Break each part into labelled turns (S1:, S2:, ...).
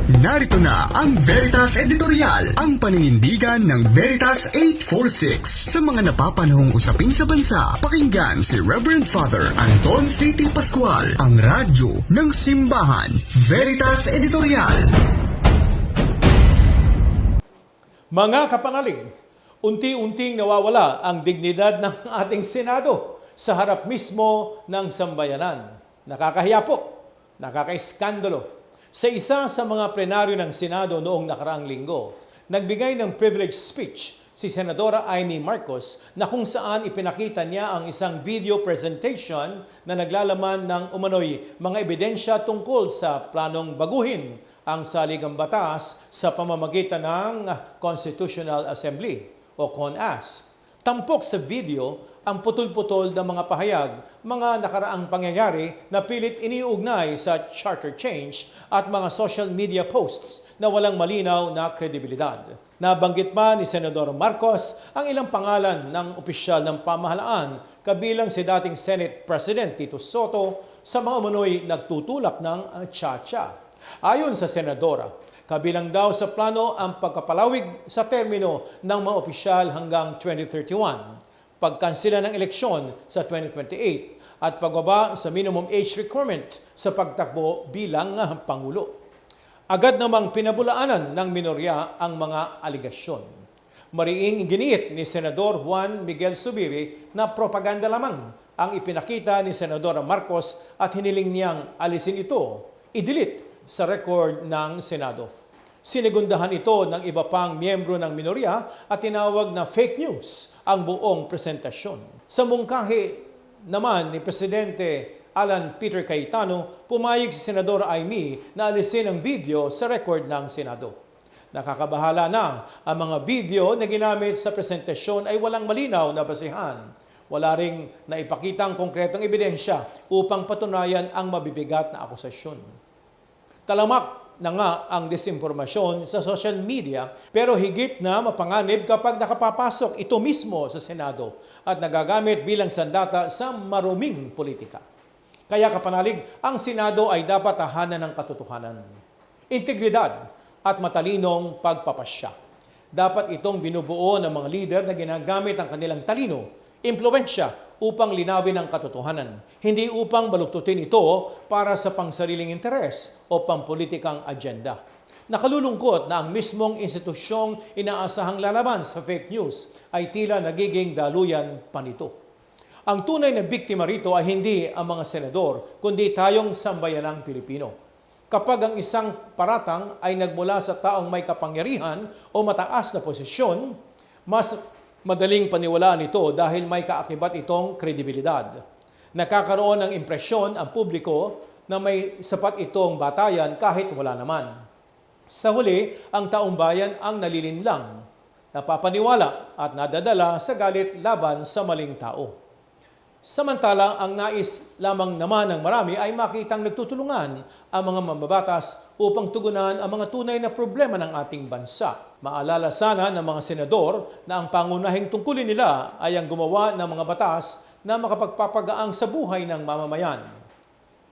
S1: Narito na ang Veritas Editorial, ang paninindigan ng Veritas 846 sa mga napapanahong usapin sa bansa. Pakinggan si Reverend Father Anton C.T. Pascual, ang radyo ng simbahan. Veritas Editorial.
S2: Mga kapanalig, unti-unting nawawala ang dignidad ng ating Senado sa harap mismo ng sambayanan. Nakakahiya po, nakakaiskandalo. Sa isa sa mga plenaryo ng Senado noong nakaraang linggo, nagbigay ng privilege speech si Senadora Amy Marcos na kung saan ipinakita niya ang isang video presentation na naglalaman ng umano'y mga ebidensya tungkol sa planong baguhin ang saligang batas sa pamamagitan ng Constitutional Assembly o CONAS. Tampok sa video ang putol-putol ng mga pahayag, mga nakaraang pangyayari na pilit iniugnay sa charter change at mga social media posts na walang malinaw na kredibilidad. Nabanggit pa ni Senador Marcos ang ilang pangalan ng opisyal ng pamahalaan kabilang si dating Senate President Tito Soto sa mga umano'y nagtutulak ng tsa-tsa. Ayon sa Senadora, kabilang daw sa plano ang pagkapalawig sa termino ng mga opisyal hanggang 2031, pagkansela ng eleksyon sa 2028 at pagbaba sa minimum age requirement sa pagtakbo bilang Pangulo. Agad namang pinabulaanan ng minorya ang mga aligasyon. Mariing giniit ni Senador Juan Miguel Zubiri na propaganda lamang ang ipinakita ni Senadora Marcos at hiniling niyang alisin ito, i-delete sa record ng Senado. Sinigundahan ito ng iba pang miyembro ng minorya at tinawag na fake news ang buong presentasyon. Sa mungkahi naman ni Presidente Alan Peter Cayetano, pumayag si Senadora Amy na alisin ang video sa record ng Senado. Nakakabahala na ang mga video na ginamit sa presentasyon ay walang malinaw na basihan. Wala ring naipakitang konkretong ebidensya upang patunayan ang mabibigat na akusasyon. Talamak na nga ang disinformasyon sa social media pero higit na mapanganib kapag nakapapasok ito mismo sa Senado at nagagamit bilang sandata sa maruming politika. Kaya kapanalig, ang Senado ay dapat tahanan ng katotohanan, integridad at matalinong pagpapasya. Dapat itong binubuo ng mga leader na ginagamit ang kanilang talino, impluwensya upang linawin ang katotohanan, hindi upang baluktutin ito para sa pangsariling interes o pampolitikang agenda. Nakalulungkot na ang mismong institusyong inaasahang lalaban sa fake news ay tila nagiging daluyan pa nito. Ang tunay na biktima rito ay hindi ang mga senador, kundi tayong sambayanang Pilipino. Kapag ang isang paratang ay nagmula sa taong may kapangyarihan o mataas na posisyon, mas madaling paniwalaan ito dahil may kaakibat itong kredibilidad. Nakakaroon ng impresyon ang publiko na may sapat itong batayan kahit wala naman. Sa huli, ang taong bayan ang nalilinlang, napapaniwala at nadadala sa galit laban sa maling tao. Samantalang ang nais lamang naman ng marami ay makitang nagtutulungan ang mga mambabatas upang tugunan ang mga tunay na problema ng ating bansa. Maalala sana ng mga senador na ang pangunahing tungkulin nila ay ang gumawa ng mga batas na makapagpapagaang sa buhay ng mamamayan.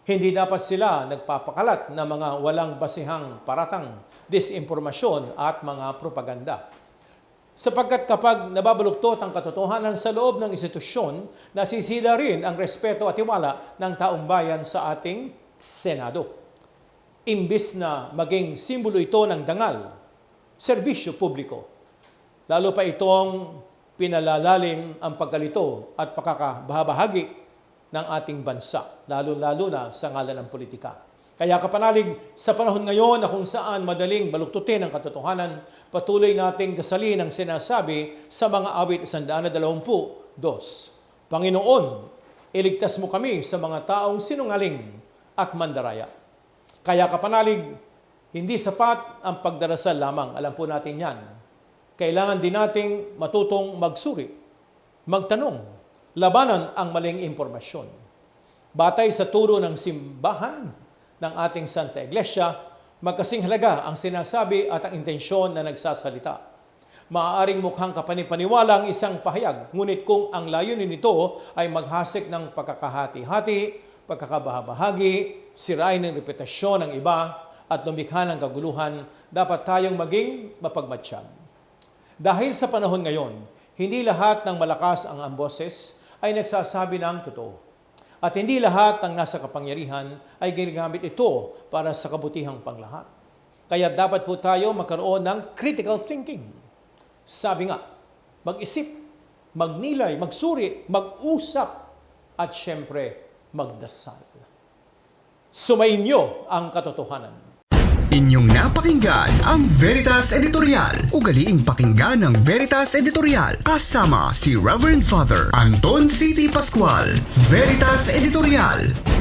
S2: Hindi dapat sila nagpapakalat ng mga walang basihang paratang, disinformasyon at mga propaganda. Sapagkat kapag nababaluktot ang katotohanan sa loob ng institusyon, nasisila rin ang respeto at tiwala ng taong bayan sa ating Senado. Imbis na maging simbolo ito ng dangal, serbisyo publiko, lalo pa itong pinalalalim ang pagkalito at pagkakabahagi ng ating bansa, lalo-lalo na sa ngalan ng politika. Kaya kapanalig, sa panahon ngayon na kung saan madaling baluktutin ang katotohanan, patuloy nating dasalin ang sinasabi sa mga awit 122. Panginoon, iligtas mo kami sa mga taong sinungaling at mandaraya. Kaya kapanalig, hindi sapat ang pagdarasal lamang. Alam po natin yan. Kailangan din nating matutong magsuri, magtanong, labanan ang maling impormasyon. Batay sa turo ng simbahan ng ating Santa Iglesia, magkasing halaga ang sinasabi at ang intensyon na nagsasalita. Maaaring mukhang kapanipaniwala ang isang pahayag, ngunit kung ang layunin nito ay maghasik ng pagkakahati-hati, pagkakabahabahagi, sirain ng reputasyon ng iba, at lumikha ng kaguluhan, dapat tayong maging mapagmatsyag. Dahil sa panahon ngayon, hindi lahat ng malakas ang boses ay nagsasabi ng totoo. At hindi lahat ng nasa kapangyarihan ay ginagamit ito para sa kabutihang panglahat. Kaya dapat po tayo magkaroon ng critical thinking. Sabi nga, mag-isip, magnilay, magsuri, mag-usap, at syempre, magdasal. Sumainyo ang katotohanan.
S1: Inyong napakinggan ang Veritas Editorial. Ugaliing pakinggan ng Veritas Editorial kasama si Reverend Father Anton C.T. Pascual. Veritas Editorial.